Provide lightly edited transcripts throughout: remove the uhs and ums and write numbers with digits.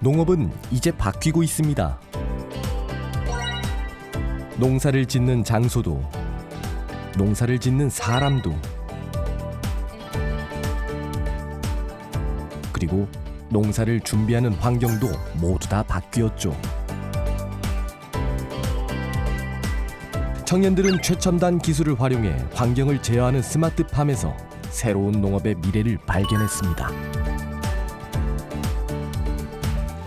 농업은 이제 바뀌고 있습니다. 농사를 짓는 장소도, 농사를 짓는 사람도, 그리고 농사를 준비하는 환경도 모두 다 바뀌었죠. 청년들은 최첨단 기술을 활용해 환경을 제어하는 스마트팜에서 새로운 농업의 미래를 발견했습니다.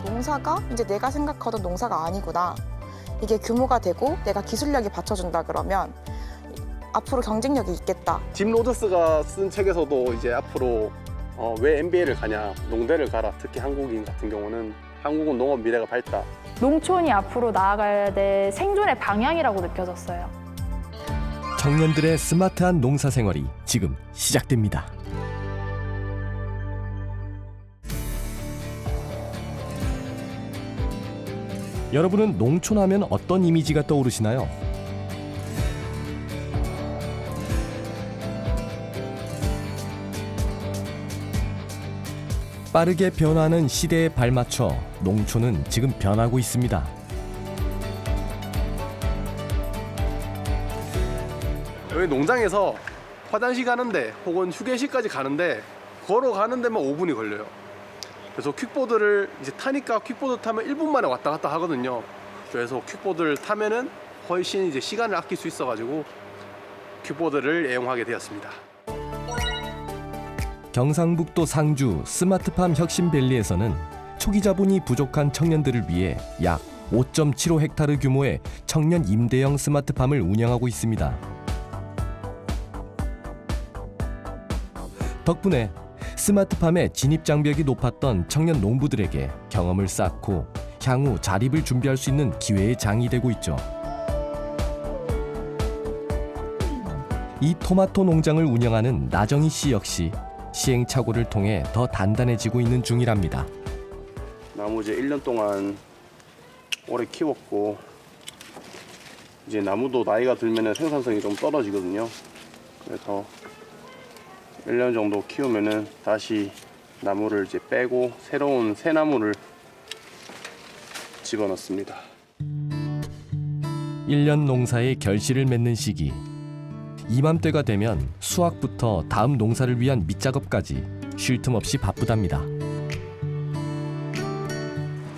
농사가 이제 내가 생각하던 농사가 아니구나. 이게 규모가 되고 내가 기술력이 받쳐준다 그러면 앞으로 경쟁력이 있겠다. 짐 로저스가 쓴 책에서도 이제 앞으로 왜 MBA를 가냐, 농대를 가라. 특히 한국인 같은 경우는 한국은 농업 미래가 밝다. 농촌이 앞으로 나아가야 될 생존의 방향이라고 느껴졌어요. 청년들의 스마트한 농사 생활이 지금 시작됩니다. 여러분은 농촌 하면 어떤 이미지가 떠오르시나요? 빠르게 변화하는 시대에 발맞춰 농촌은 지금 변하고 있습니다. 여기 농장에서 화장실 가는데 혹은 휴게실까지 가는데 걸어가는 데만 5분이 걸려요. 그래서 퀵보드를 이제 타니까 퀵보드 타면 1분 만에 왔다 갔다 하거든요. 그래서 퀵보드를 타면은 훨씬 이제 시간을 아낄 수 있어가지고 퀵보드를 애용하게 되었습니다. 경상북도 상주 스마트팜 혁신밸리에서는 초기 자본이 부족한 청년들을 위해 약 5.75헥타르 규모의 청년 임대형 스마트팜을 운영하고 있습니다. 덕분에 스마트팜의 진입 장벽이 높았던 청년 농부들에게 경험을 쌓고 향후 자립을 준비할 수 있는 기회의 장이 되고 있죠. 이 토마토 농장을 운영하는 나정희 씨 역시 시행착오를 통해 더 단단해지고 있는 중이랍니다. 나무 이제 1년 동안 오래 키웠고 이제 나무도 나이가 들면 생산성이 좀 떨어지거든요. 그래서 1년 정도 키우면은 다시 나무를 이제 빼고 새로운 새 나무를 집어넣습니다. 1년 농사의 결실을 맺는 시기. 이맘때가 되면 수확부터 다음 농사를 위한 밑작업까지 쉴 틈 없이 바쁘답니다.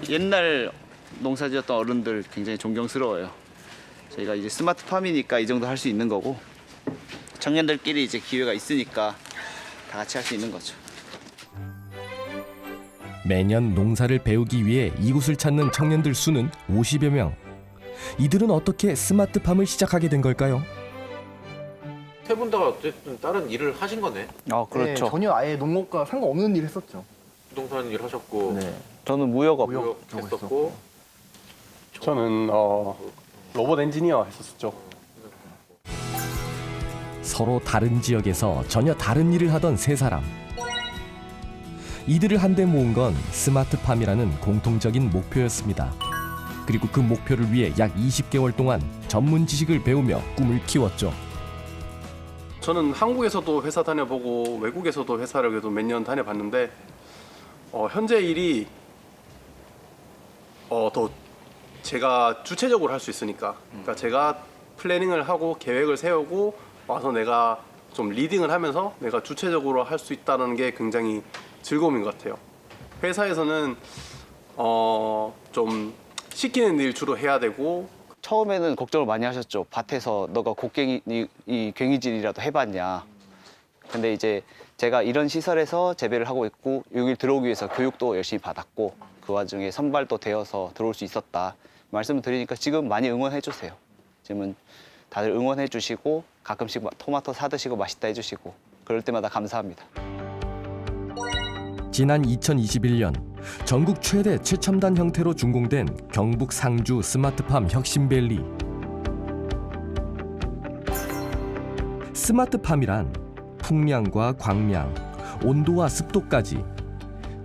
옛날 농사 지었던 어른들 굉장히 존경스러워요. 저희가 이제 스마트팜이니까 이 정도 할 수 있는 거고 청년들끼리 이제 기회가 있으니까 다 같이 할 수 있는 거죠. 매년 농사를 배우기 위해 이곳을 찾는 청년들 수는 50여 명. 이들은 어떻게 스마트팜을 시작하게 된 걸까요? 세 분 다 어쨌든 다른 일을 하신 거네. 그렇죠. 네, 전혀 아예 농업과 상관없는 일을 했었죠. 부동산 일 하셨고 네. 저는 무역업. 무역 했었고 저는 로봇 엔지니어 했었죠. 서로 다른 지역에서 전혀 다른 일을 하던 세 사람. 이들을 한데 모은 건 스마트팜이라는 공통적인 목표였습니다. 그리고 그 목표를 위해 약 20개월 동안 전문 지식을 배우며 꿈을 키웠죠. 저는 한국에서도 회사 다녀보고 외국에서도 회사를 그래도 몇 년 다녀봤는데 현재 일이 더 제가 주체적으로 할 수 있으니까 그러니까 제가 플래닝을 하고 계획을 세우고 와서 내가 좀 리딩을 하면서 내가 주체적으로 할 수 있다는 게 굉장히 즐거움인 것 같아요. 회사에서는 좀 시키는 일 주로 해야 되고 처음에는 걱정을 많이 하셨죠. 밭에서 너가 이 괭이질이라도 해봤냐. 근데 이제 제가 이런 시설에서 재배를 하고 있고 여기 들어오기 위해서 교육도 열심히 받았고 그 와중에 선발도 되어서 들어올 수 있었다. 말씀을 드리니까 지금 많이 응원해 주세요. 지금은 다들 응원해 주시고 가끔씩 토마토 사드시고 맛있다 해주시고 그럴 때마다 감사합니다. 지난 2021년 전국 최대 최첨단 형태로 준공된 경북 상주 스마트팜 혁신밸리. 스마트팜이란 풍량과 광량, 온도와 습도까지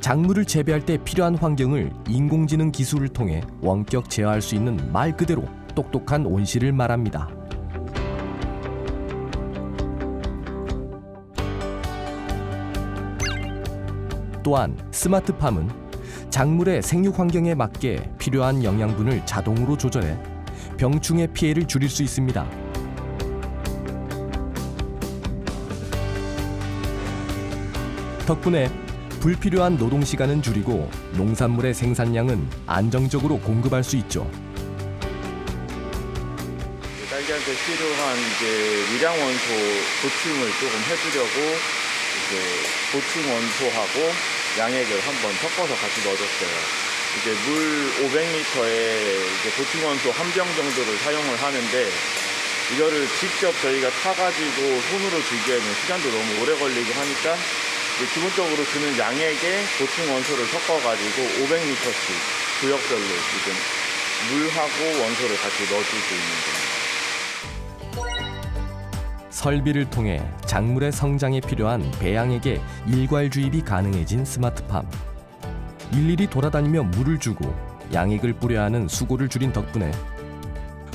작물을 재배할 때 필요한 환경을 인공지능 기술을 통해 원격 제어할 수 있는 말 그대로 똑똑한 온실을 말합니다. 또한 스마트팜은 작물의 생육 환경에 맞게 필요한 영양분을 자동으로 조절해 병충해 피해를 줄일 수 있습니다. 덕분에 불필요한 노동 시간은 줄이고 농산물의 생산량은 안정적으로 공급할 수 있죠. 딸기한테 필요한 미량 원소 보충을 조금 해주려고 보충 원소하고 양액을 한번 섞어서 같이 넣어줬어요. 물 500리터에 보충 원소 한 병 정도를 사용을 하는데 이거를 직접 저희가 타가지고 손으로 주기에는 시간도 너무 오래 걸리고 하니까 기본적으로 주는 양액에 보충 원소를 섞어가지고 500리터씩 구역별로 지금 물하고 원소를 같이 넣어주고 있는 겁니다. 설비를 통해 작물의 성장에 필요한 배양액의 일괄 주입이 가능해진 스마트팜. 일일이 돌아다니며 물을 주고 양액을 뿌려야 하는 수고를 줄인 덕분에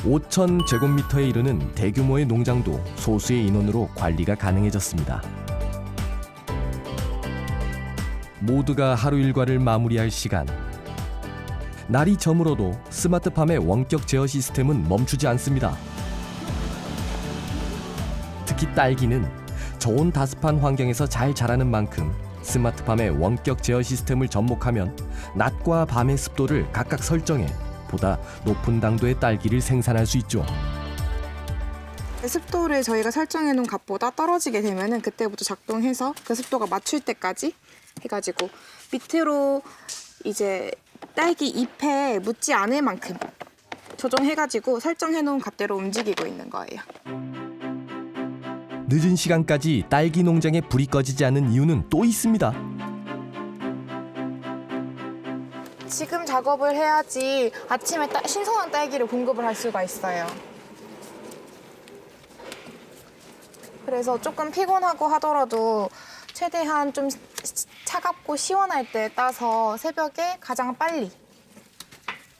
5,000제곱미터에 이르는 대규모의 농장도 소수의 인원으로 관리가 가능해졌습니다. 모두가 하루 일과를 마무리할 시간. 날이 저물어도 스마트팜의 원격 제어 시스템은 멈추지 않습니다. 특히 딸기는 저온 다습한 환경에서 잘 자라는 만큼 스마트팜의 원격 제어 시스템을 접목하면 낮과 밤의 습도를 각각 설정해 보다 높은 당도의 딸기를 생산할 수 있죠. 습도를 저희가 설정해 놓은 값보다 떨어지게 되면은 그때부터 작동해서 그 습도가 맞출 때까지 해가지고 밑으로 이제 딸기 잎에 묻지 않을 만큼 조정해가지고 설정해 놓은 값대로 움직이고 있는 거예요. 늦은 시간까지 딸기 농장에 불이 꺼지지 않는 이유는 또 있습니다. 지금 작업을 해야지 아침에 신선한 딸기를 공급을 할 수가 있어요. 그래서 조금 피곤하고 하더라도 최대한 좀 차갑고 시원할 때 따서 새벽에 가장 빨리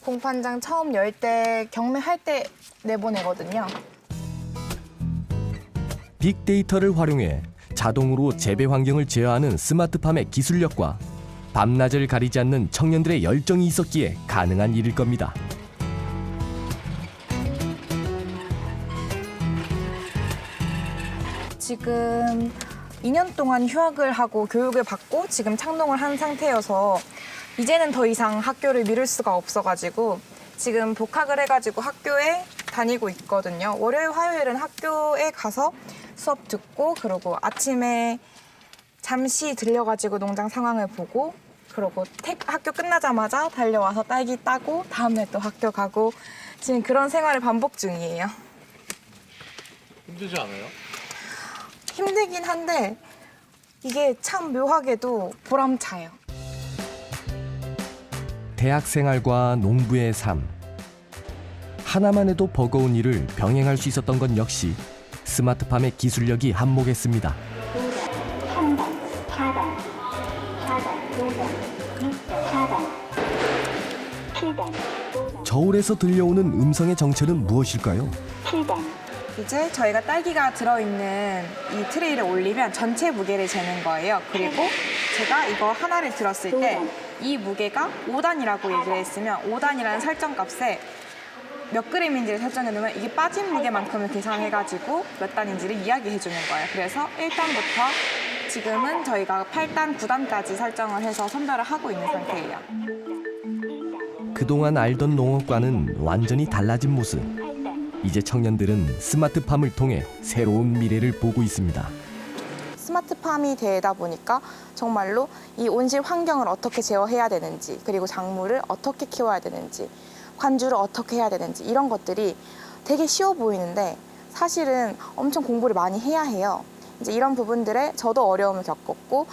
공판장 처음 열 때 경매할 때 내보내거든요. 빅데이터를 활용해 자동으로 재배 환경을 제어하는 스마트팜의 기술력과 밤낮을 가리지 않는 청년들의 열정이 있었기에 가능한 일일 겁니다. 지금 2년 동안 휴학을 하고 교육을 받고 지금 창농을 한 상태여서 이제는 더 이상 학교를 미룰 수가 없어가지고 지금 복학을 해가지고 학교에 다니고 있거든요. 월요일, 화요일은 학교에 가서 수업 듣고 그리고 아침에 잠시 들려가지고 농장 상황을 보고 그리고 학교 끝나자마자 달려와서 딸기 따고 다음날 또 학교 가고 지금 그런 생활을 반복 중이에요. 힘들지 않아요? 힘들긴 한데 이게 참 묘하게도 보람차요. 대학 생활과 농부의 삶. 하나만 해도 버거운 일을 병행할 수 있었던 건 역시 스마트팜의 기술력이 한몫했습니다. 저울에서 들려오는 음성의 정체는 무엇일까요? 이제 저희가 딸기가 들어있는 이 트레이를 올리면 전체 무게를 재는 거예요. 그리고 제가 이거 하나를 들었을 때 이 무게가 5단이라고 얘기를 했으면 5단이라는 설정값에 몇 그램인지를 설정해놓으면 이게 빠진 무게만큼을 계산해가지고 몇 단인지를 이야기해주는 거예요. 그래서 1단부터 지금은 저희가 8단, 9단까지 설정을 해서 선별을 하고 있는 상태예요. 그동안 알던 농업과는 완전히 달라진 모습. 이제 청년들은 스마트팜을 통해 새로운 미래를 보고 있습니다. 스마트팜이 되다 보니까 정말로 이 온실 환경을 어떻게 제어해야 되는지 그리고 작물을 어떻게 키워야 되는지 관주를 어떻게 해야 되는지 이런 것들이 되게 쉬워 보이는데 사실은 엄청 공부를 많이 해야 해요. 이제 이런 부분들에 저도 어려움을 겪었고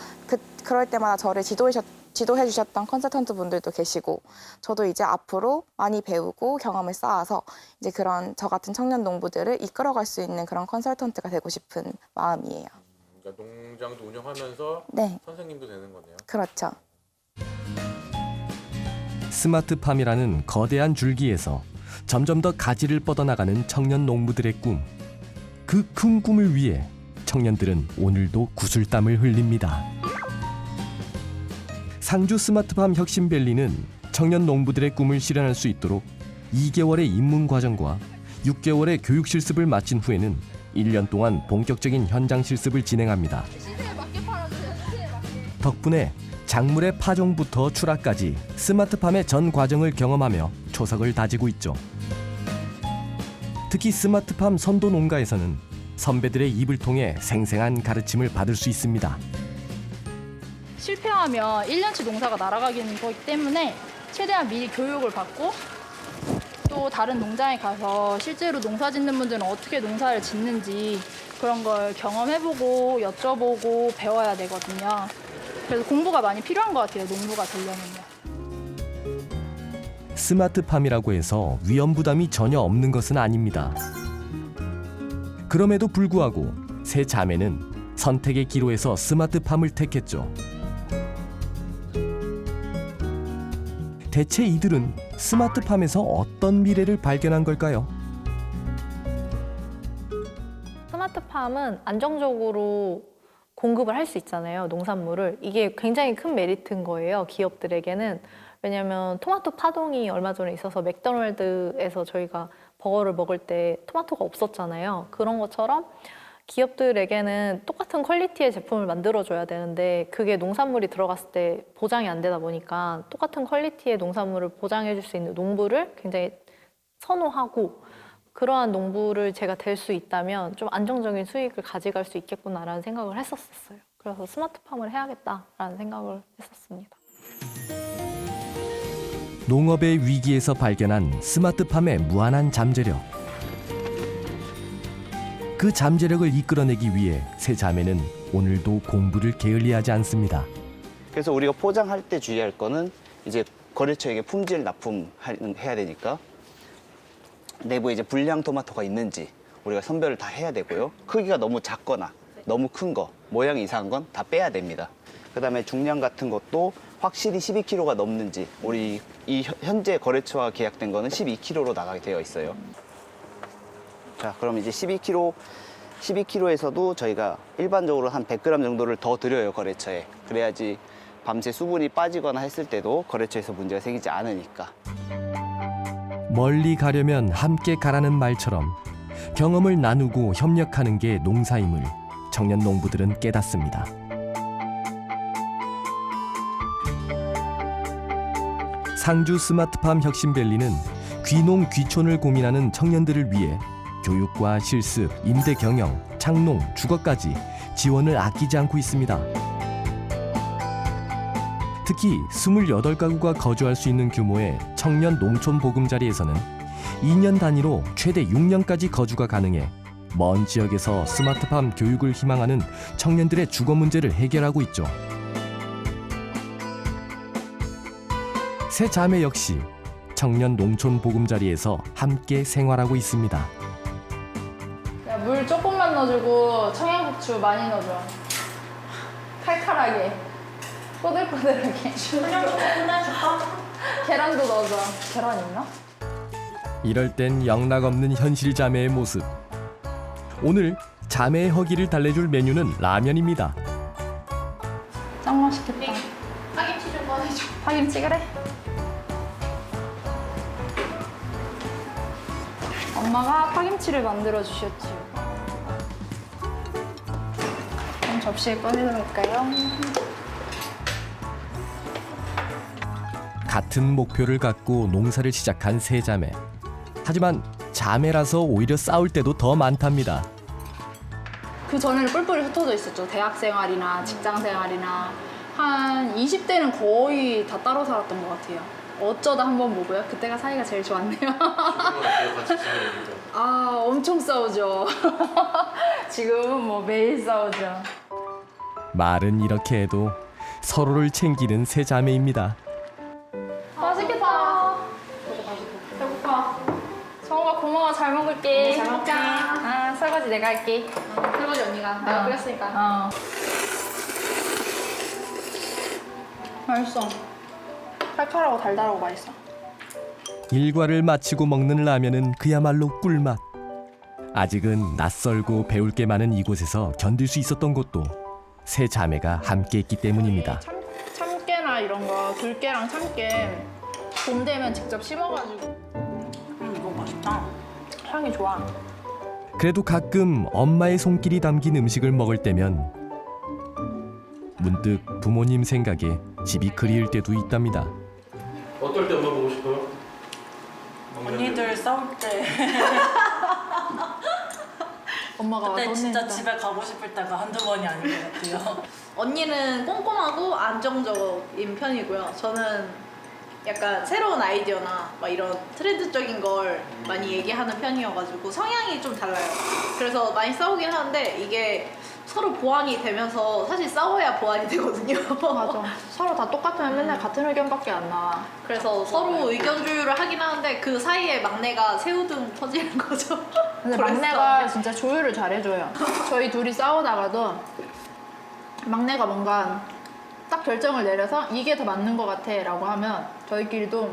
그럴 때마다 저를 지도해 주셨던 컨설턴트 분들도 계시고 저도 이제 앞으로 많이 배우고 경험을 쌓아서 이제 그런 저 같은 청년 농부들을 이끌어갈 수 있는 그런 컨설턴트가 되고 싶은 마음이에요. 그러니까 농장도 운영하면서 네, 선생님도 되는 거네요. 그렇죠. 스마트팜이라는 거대한 줄기에서 점점 더 가지를 뻗어나가는 청년 농부들의 꿈. 그 큰 꿈을 위해 청년들은 오늘도 구슬땀을 흘립니다. 상주 스마트팜 혁신밸리는 청년 농부들의 꿈을 실현할 수 있도록 2개월의 입문 과정과 6개월의 교육 실습을 마친 후에는 1년 동안 본격적인 현장 실습을 진행합니다. 덕분에 작물의 파종부터 출하까지 스마트팜의 전 과정을 경험하며 초석을 다지고 있죠. 특히 스마트팜 선도 농가에서는 선배들의 입을 통해 생생한 가르침을 받을 수 있습니다. 실패하면 1년치 농사가 날아가는 거기 때문에 최대한 미리 교육을 받고 또 다른 농장에 가서 실제로 농사 짓는 분들은 어떻게 농사를 짓는지 그런 걸 경험해보고 여쭤보고 배워야 되거든요. 그래서 공부가 많이 필요한 것 같아요, 농부가 되려면요. 스마트팜이라고 해서 위험 부담이 전혀 없는 것은 아닙니다. 그럼에도 불구하고 세 자매는 선택의 기로에서 스마트팜을 택했죠. 대체 이들은 스마트팜에서 어떤 미래를 발견한 걸까요? 스마트팜은 안정적으로 공급을 할 수 있잖아요, 농산물을. 이게 굉장히 큰 메리트인 거예요, 기업들에게는. 왜냐하면 토마토 파동이 얼마 전에 있어서 맥도날드에서 저희가 버거를 먹을 때 토마토가 없었잖아요. 그런 것처럼 기업들에게는 똑같은 퀄리티의 제품을 만들어줘야 되는데 그게 농산물이 들어갔을 때 보장이 안 되다 보니까 똑같은 퀄리티의 농산물을 보장해 줄 수 있는 농부를 굉장히 선호하고, 그러한 농부를 제가 될 수 있다면 좀 안정적인 수익을 가져갈 수 있겠구나라는 생각을 했었어요. 그래서 스마트팜을 해야겠다라는 생각을 했었습니다. 농업의 위기에서 발견한 스마트팜의 무한한 잠재력. 그 잠재력을 이끌어내기 위해 세 자매는 오늘도 공부를 게을리하지 않습니다. 그래서 우리가 포장할 때 주의할 거는 이제 거래처에게 품질 납품해야 되니까 내부에 이제 불량 토마토가 있는지 우리가 선별을 다 해야 되고요. 크기가 너무 작거나 너무 큰 거, 모양이 이상한 건 다 빼야 됩니다. 그다음에 중량 같은 것도 확실히 12kg가 넘는지, 우리 이 현재 거래처와 계약된 거는 12kg로 나가게 되어 있어요. 자, 그럼 이제 12kg에서도 저희가 일반적으로 한 100g 정도를 더 드려요, 거래처에. 그래야지 밤새 수분이 빠지거나 했을 때도 거래처에서 문제가 생기지 않으니까. 멀리 가려면 함께 가라는 말처럼 경험을 나누고 협력하는 게 농사임을 청년 농부들은 깨닫습니다. 상주 스마트팜 혁신밸리는 귀농 귀촌을 고민하는 청년들을 위해 교육과 실습, 임대 경영, 창농, 주거까지 지원을 아끼지 않고 있습니다. 특히 28가구가 거주할 수 있는 규모의 청년 농촌 보금자리에서는 2년 단위로 최대 6년까지 거주가 가능해 먼 지역에서 스마트팜 교육을 희망하는 청년들의 주거 문제를 해결하고 있죠. 세 자매 역시 청년 농촌 보금자리에서 함께 생활하고 있습니다. 물 조금만 넣어주고 청양고추 많이 넣어줘. 칼칼하게, 꼬들꼬들하게. 계란도 넣어줘. 계란 있나? 이럴 땐 영락없는 현실 자매의 모습. 오늘 자매의 허기를 달래줄 메뉴는 라면입니다. 짱 맛있겠다. 파김치 좀 꺼내줘. 파김치 그래. 엄마가 파김치를 만들어 주셨지요. 그럼 접시에 꺼내놓을까요? 같은 목표를 갖고 농사를 시작한 세 자매. 하지만 자매라서 오히려 싸울 때도 더 많답니다. 그 전에는 뿔뿔이 흩어져 있었죠. 대학 생활이나 직장 생활이나. 한 20대는 거의 다 따로 살았던 것 같아요. 어쩌다 한번 보고요. 그때가 사이가 제일 좋았네요. 아, 엄청 싸우죠. 지금은 뭐 매일 싸우죠. 말은 이렇게 해도 서로를 챙기는 세 자매입니다. 맛있겠다. 배고파. 정우가 고마워. 잘 먹을게. 잘 먹자. 아, 설거지 내가 할게. 설거지 언니가. 내가 끓였으니까. 맛있어. 칼칼하고 달달하고 맛있어. 일과를 마치고 먹는 라면은 그야말로 꿀맛. 아직은 낯설고 배울 게 많은 이곳에서 견딜 수 있었던 것도 세 자매가 함께했기 때문입니다. 참깨나 이런 들깨랑 참깨 봄 되면 직접 심어가지고. 이거 맛있다. 향이 좋아. 그래도 가끔 엄마의 손길이 담긴 음식을 먹을 때면 문득 부모님 생각에 집이 그리울 때도 있답니다. 어떨 때 엄마 보고 싶어요? 언니들 싸울 때 엄마가 그때 와서 진짜 혼낸다. 집에 가고 싶을 때가 한두 번이 아닌 것 같아요. 언니는 꼼꼼하고 안정적인 편이고요. 저는 약간 새로운 아이디어나 막 이런 트렌드적인 걸 많이 얘기하는 편이어가지고 성향이 좀 달라요. 그래서 많이 싸우긴 하는데 이게 서로 보완이 되면서 사실 싸워야 보완이 되거든요. 맞아. 서로 다 똑같으면 맨날 같은 의견밖에 안 나와. 그래서 서로 의견 조율을 하긴 하는데 그 사이에 막내가 새우등 터지는 거죠. 근데 그래서 막내가 진짜 조율을 잘해줘요. 저희 둘이 싸우다가도 막내가 뭔가 딱 결정을 내려서 이게 더 맞는 것 같아 라고 하면 저희끼리도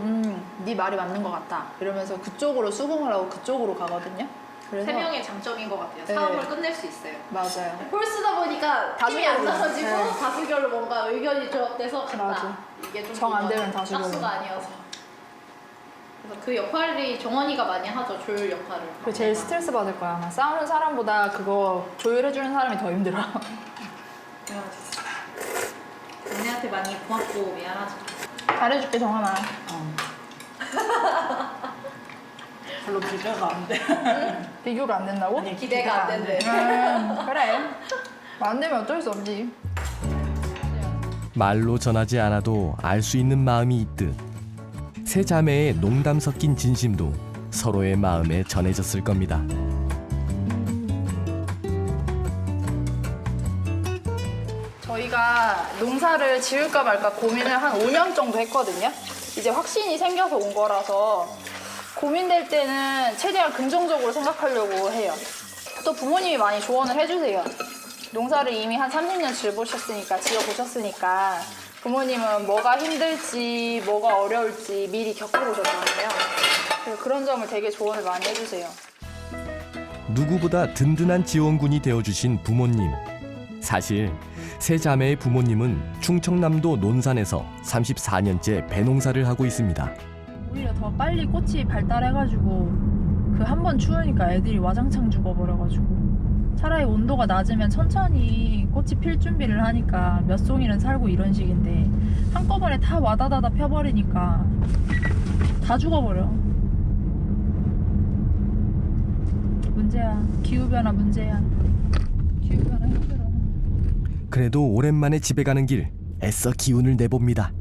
네 말이 맞는 것 같다 이러면서 그쪽으로 수긍을 하고 그쪽으로 가거든요. 그래서 세 명의 장점인 것 같아요. 네. 싸움을 끝낼 수 있어요. 맞아요. 홀스다 보니까 팀이 안 다수결로. 나눠지고 네. 다수결로 뭔가 의견이 조합돼서 간다. 맞아. 이게 좀 정안 되면 다수결로. 짝수가 아니어서. 그래서 그 역할이 정원이가 많이 하죠. 조율 역할을. 그 제일 스트레스 받을 거야. 아마 싸우는 사람보다 그거 조율해주는 사람이 더 힘들어. 언니한테 많이 고맙고 미안하죠. 잘해줄게 정하나. 별로 비교가 안 돼. 비교가 안 된다고? 아니, 기대가 안 된대. 그래. 안 되면 어쩔 수 없지. 말로 전하지 않아도 알 수 있는 마음이 있듯 세 자매의 농담 섞인 진심도 서로의 마음에 전해졌을 겁니다. 저희가 농사를 지을까 말까 고민을 한 5년 정도 했거든요. 이제 확신이 생겨서 온 거라서 고민될 때는 최대한 긍정적으로 생각하려고 해요. 또 부모님이 많이 조언을 해주세요. 농사를 이미 한 30년 지어보셨으니까 부모님은 뭐가 힘들지 뭐가 어려울지 미리 겪어보셨잖아요. 그래서 그런 점을 되게 조언을 많이 해주세요. 누구보다 든든한 지원군이 되어주신 부모님. 사실 세 자매의 부모님은 충청남도 논산에서 34년째 배농사를 하고 있습니다. 오히려 더 빨리 꽃이 발달해가지고 그 한 번 추우니까 애들이 와장창 죽어버려가지고 차라리 온도가 낮으면 천천히 꽃이 필 준비를 하니까 몇 송이는 살고 이런 식인데 한꺼번에 다 와다다다 펴버리니까 다 죽어버려. 문제야. 기후변화 문제야. 기후변화 힘들어. 그래도 오랜만에 집에 가는 길 애써 기운을 내봅니다.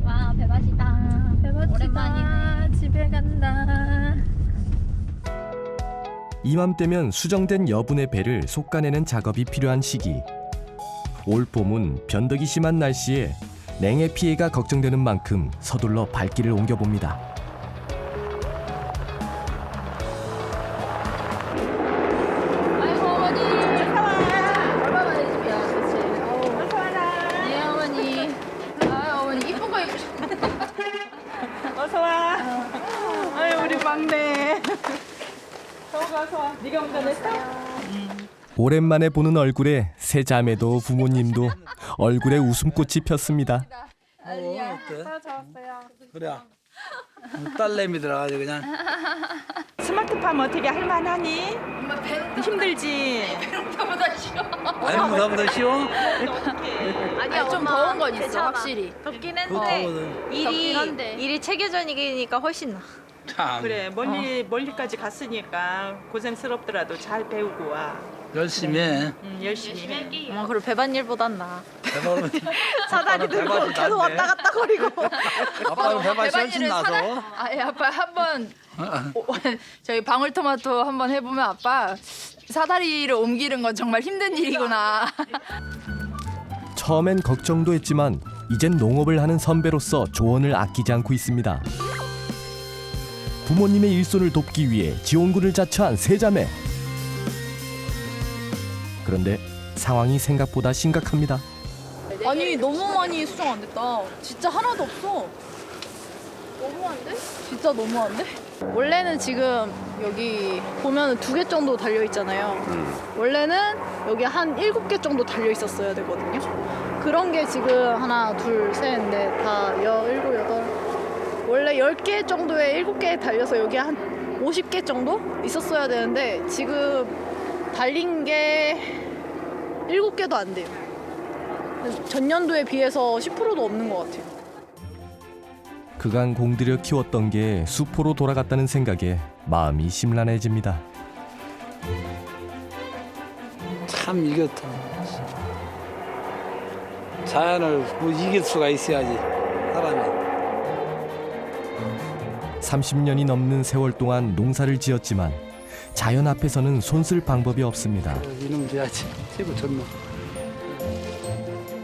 와 배맛이다. 배맛이다. 오랜만이네. 집에 간다. 이맘때면 수정된 여분의 배를 솎아내는 작업이 필요한 시기. 올 봄은 변덕이 심한 날씨에 냉해 피해가 걱정되는 만큼 서둘러 발길을 옮겨봅니다. 아이고 어머니. 얼마 만에 집이야, 그치? 어서 와라. 네 어머니. 아 어머니 이쁜 거 입으셨다. 어서 와. 아유 우리 막내. 어서 와. 네가 운전했어? 오랜만에 보는 얼굴에 세 자매도 부모님도 얼굴에 웃음꽃이 폈습니다. 아니야. 어때? 좋았어요. 그래. 딸내미 들어가지고 그냥. 스마트팜 어떻게 할만하니? 엄마 배는 힘들지? 배보다 싫어. 아니 뭐보다 쉬워? 아니야 좀 더운 건 있어 확실히. 덥긴 그거 더거든. 덥긴 한데. 일이 체계적이니까 훨씬 나. 참 그래 멀리까지 갔으니까 고생스럽더라도 잘 배우고 와. 열심히 해. 열심히 해. 엄마 그리고 배반일보단 나. 대박은 사다리 들고 배반이 계속 낫네. 왔다 갔다 거리고. 아빠는 배밭이 훨씬 나서. 아예 아빠 한번 저희 방울토마토 한번 해보면 아빠 사다리를 옮기는 건 정말 힘든 일이구나. 처음엔 걱정도 했지만 이젠 농업을 하는 선배로서 조언을 아끼지 않고 있습니다. 부모님의 일손을 돕기 위해 지원군을 자처한 세 자매. 그런데 상황이 생각보다 심각합니다. 아니 너무 많이 수정 안 됐다. 진짜 하나도 없어. 너무한데? 진짜 너무한데? 원래는 지금 여기 보면 2개 정도 달려 있잖아요. 원래는 여기 한 7개 정도 달려 있었어야 되거든요. 그런 게 지금 하나, 둘, 셋, 넷, 다 17, 8. 원래 10개 정도에 7개 달려서 여기 한 50개 정도 있었어야 되는데 지금 달린 게 7개도 안 돼요. 전년도에 비해서 10%도 없는 것 같아요. 그간 공들여 키웠던 게 수포로 돌아갔다는 생각에 마음이 심란해집니다. 참 이것도 자연을 뭐 이길 수가 있어야지 사람이. 30년이 넘는 세월 동안 농사를 지었지만 자연 앞에서는 손쓸 방법이 없습니다. 이놈 줘야지 최고 좋네.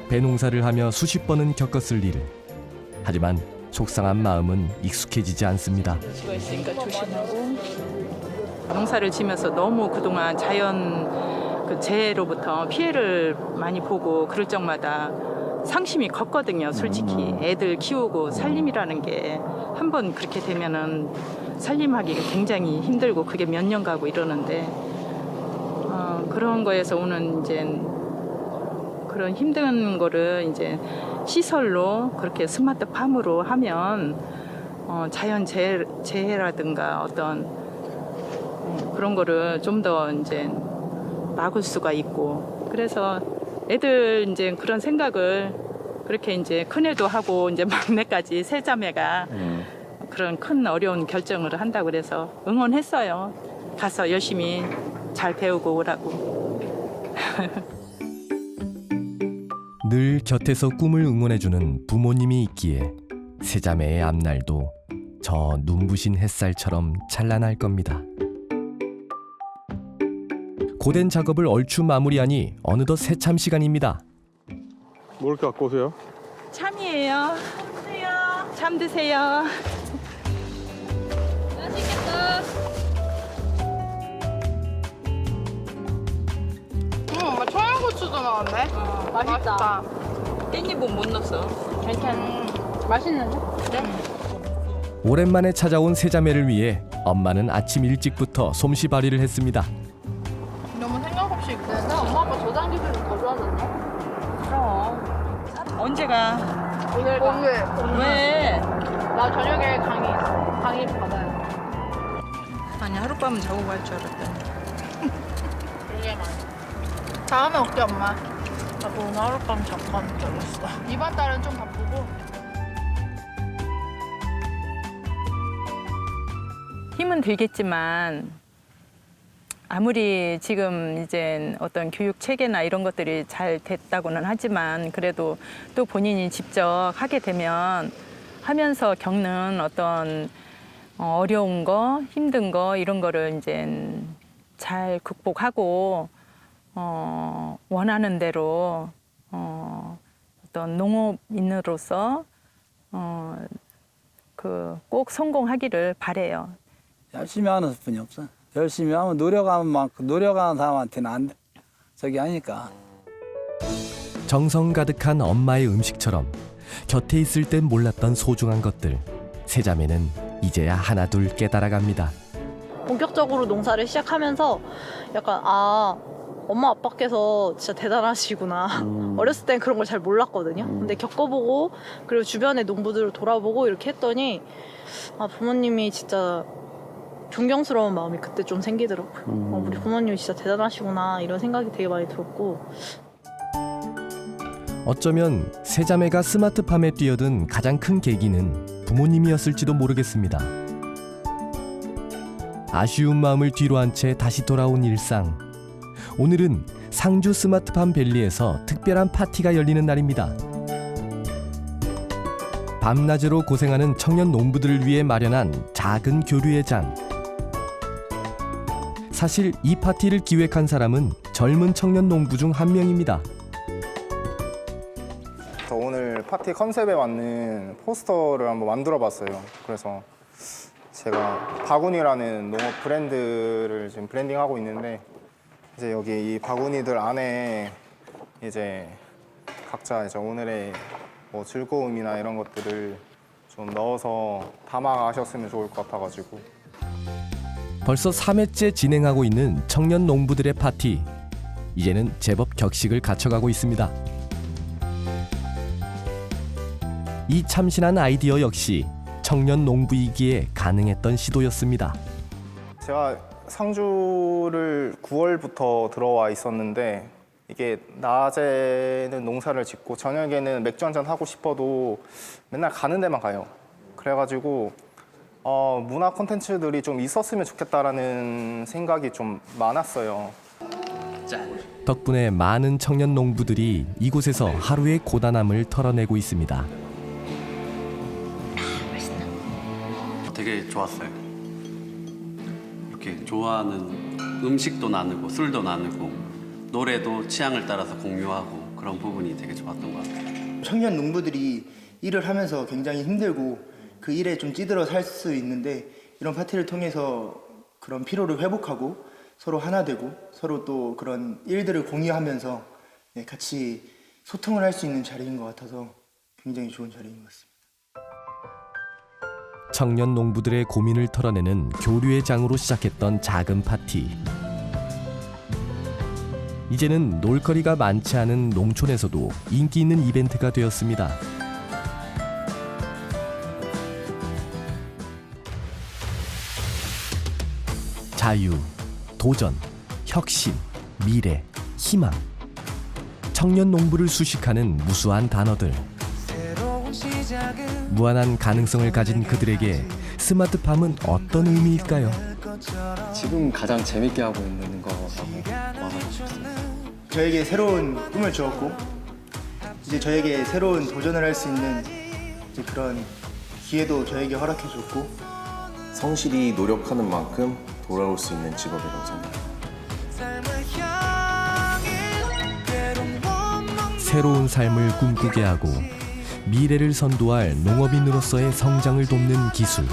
배농사를 하며 수십 번은 겪었을 일. 하지만 속상한 마음은 익숙해지지 않습니다. 수가 있으니까 조심하고. 농사를 지면서 너무 그동안 자연 그 재해로부터 피해를 많이 보고 그럴 적마다 상심이 컸거든요. 솔직히 애들 키우고 살림이라는 게 한 번 그렇게 되면은 살림하기가 굉장히 힘들고 그게 몇 년 가고 이러는데 그런 거에서 오는 이제 그런 힘든 거를 이제 시설로 그렇게 스마트팜으로 하면 자연 재해라든가 어떤 그런 거를 좀 더 이제 막을 수가 있고 그래서 애들 이제 그런 생각을 그렇게 이제 큰애도 하고 이제 막내까지 세 자매가 그런 큰 어려운 결정을 한다고 그래서 응원했어요. 가서 열심히 잘 배우고 오라고. 늘 곁에서 꿈을 응원해주는 부모님이 있기에 세자매의 앞날도 저 눈부신 햇살처럼 찬란할 겁니다. 고된 작업을 얼추 마무리하니 어느덧 새참 시간입니다. 뭘 이렇게 갖고 오세요? 참이에요. 참 드세요. 맛있겠다. 엄마 청양고추도 넣었네. 맛있다. 깻잎은 못 넣었어. 맛있는데? 오랜만에 찾아온 세자매를 위해 엄마는 아침 일찍부터 솜씨발이를 했습니다. 너무 생각 없이 입는데 엄마 아빠 저장기술이 더 좋아졌네. 그럼. 언제가? 오늘 왜? 나 저녁에 강의 있어. 강의 받아야 돼. 아니 하룻밤은 자고 갈 줄 알았더니. 그러게 많이. 다음에 올게 엄마. 나도 오늘 하룻밤 자고 가는 줄 알았어. 이번 달은 좀 바쁘고. 힘은 들겠지만 아무리 지금 이제 어떤 교육 체계나 이런 것들이 잘 됐다고는 하지만 그래도 또 본인이 직접 하게 되면 하면서 겪는 어떤 어려운 거, 힘든 거 이런 거를 이제 잘 극복하고 원하는 대로 어떤 농업인으로서 그 꼭 성공하기를 바래요. 열심히 하는 수뿐이 없어. 열심히 하면 노력하는 만큼 노력하는 사람한테는 안 돼. 저기 하니까. 정성 가득한 엄마의 음식처럼 곁에 있을 땐 몰랐던 소중한 것들. 세자매는 이제야 하나둘 깨달아갑니다. 본격적으로 농사를 시작하면서 약간 엄마 아빠께서 진짜 대단하시구나. 어렸을 땐 그런 걸 잘 몰랐거든요. 근데 겪어보고 그리고 주변의 농부들을 돌아보고 이렇게 했더니 부모님이 진짜 존경스러운 마음이 그때 좀 생기더라고요. 우리 부모님이 진짜 대단하시구나 이런 생각이 되게 많이 들었고 어쩌면 세자매가 스마트팜에 뛰어든 가장 큰 계기는 부모님이었을지도 모르겠습니다. 아쉬운 마음을 뒤로 한 채 다시 돌아온 일상. 오늘은 상주 스마트팜 밸리에서 특별한 파티가 열리는 날입니다. 밤낮으로 고생하는 청년 농부들을 위해 마련한 작은 교류의 장. 사실 이 파티를 기획한 사람은 젊은 청년 농부 중 한 명입니다. 오늘 파티 컨셉에 맞는 포스터를 한번 만들어 봤어요. 그래서 제가 바구니라는 농업 브랜드를 지금 브랜딩하고 있는데 이제 여기 이 바구니들 안에 이제 각자 이제 오늘의 뭐 즐거움이나 이런 것들을 좀 넣어서 담아가셨으면 좋을 것 같아가지고. 벌써 3회째 진행하고 있는 청년 농부들의 파티. 이제는 제법 격식을 갖춰가고 있습니다. 이 참신한 아이디어 역시 청년 농부이기에 가능했던 시도였습니다. 제가 상주를 9월부터 들어와 있었는데 이게 낮에는 농사를 짓고 저녁에는 맥주 한잔 하고 싶어도 맨날 가는 데만 가요. 그래가지고 문화 콘텐츠들이 좀 있었으면 좋겠다라는 생각이 좀 많았어요. 덕분에 많은 청년 농부들이 이곳에서 하루의 고단함을 털어내고 있습니다. 되게 좋았어요. 이렇게 좋아하는 음식도 나누고 술도 나누고 노래도 취향을 따라서 공유하고 그런 부분이 되게 좋았던 것 같아요. 청년 농부들이 일을 하면서 굉장히 힘들고 그 일에 좀 찌들어 살 수 있는데 이런 파티를 통해서 그런 피로를 회복하고 서로 하나 되고 서로 또 그런 일들을 공유하면서 같이 소통을 할 수 있는 자리인 것 같아서 굉장히 좋은 자리인 것 같습니다. 청년 농부들의 고민을 털어내는 교류의 장으로 시작했던 작은 파티. 이제는 놀거리가 많지 않은 농촌에서도 인기 있는 이벤트가 되었습니다. 자유, 도전, 혁신, 미래, 희망. 청년 농부를 수식하는 무수한 단어들. 무한한 가능성을 가진 그들에게 스마트팜은 어떤 의미일까요? 지금 가장 재밌게 하고 있는 거라고 말하고 싶습니다. 저에게 새로운 꿈을 주었고 이제 저에게 새로운 도전을 할 수 있는 이제 그런 기회도 저에게 허락해 줬고 성실히 노력하는 만큼 돌아올 수 있는 직업이라고 생각합니다. 새로운 삶을 꿈꾸게 하고 미래를 선도할 농업인으로서의 성장을 돕는 기술.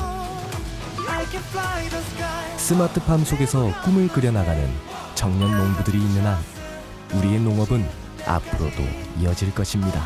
스마트팜 속에서 꿈을 그려나가는 청년 농부들이 있는 한 우리의 농업은 앞으로도 이어질 것입니다.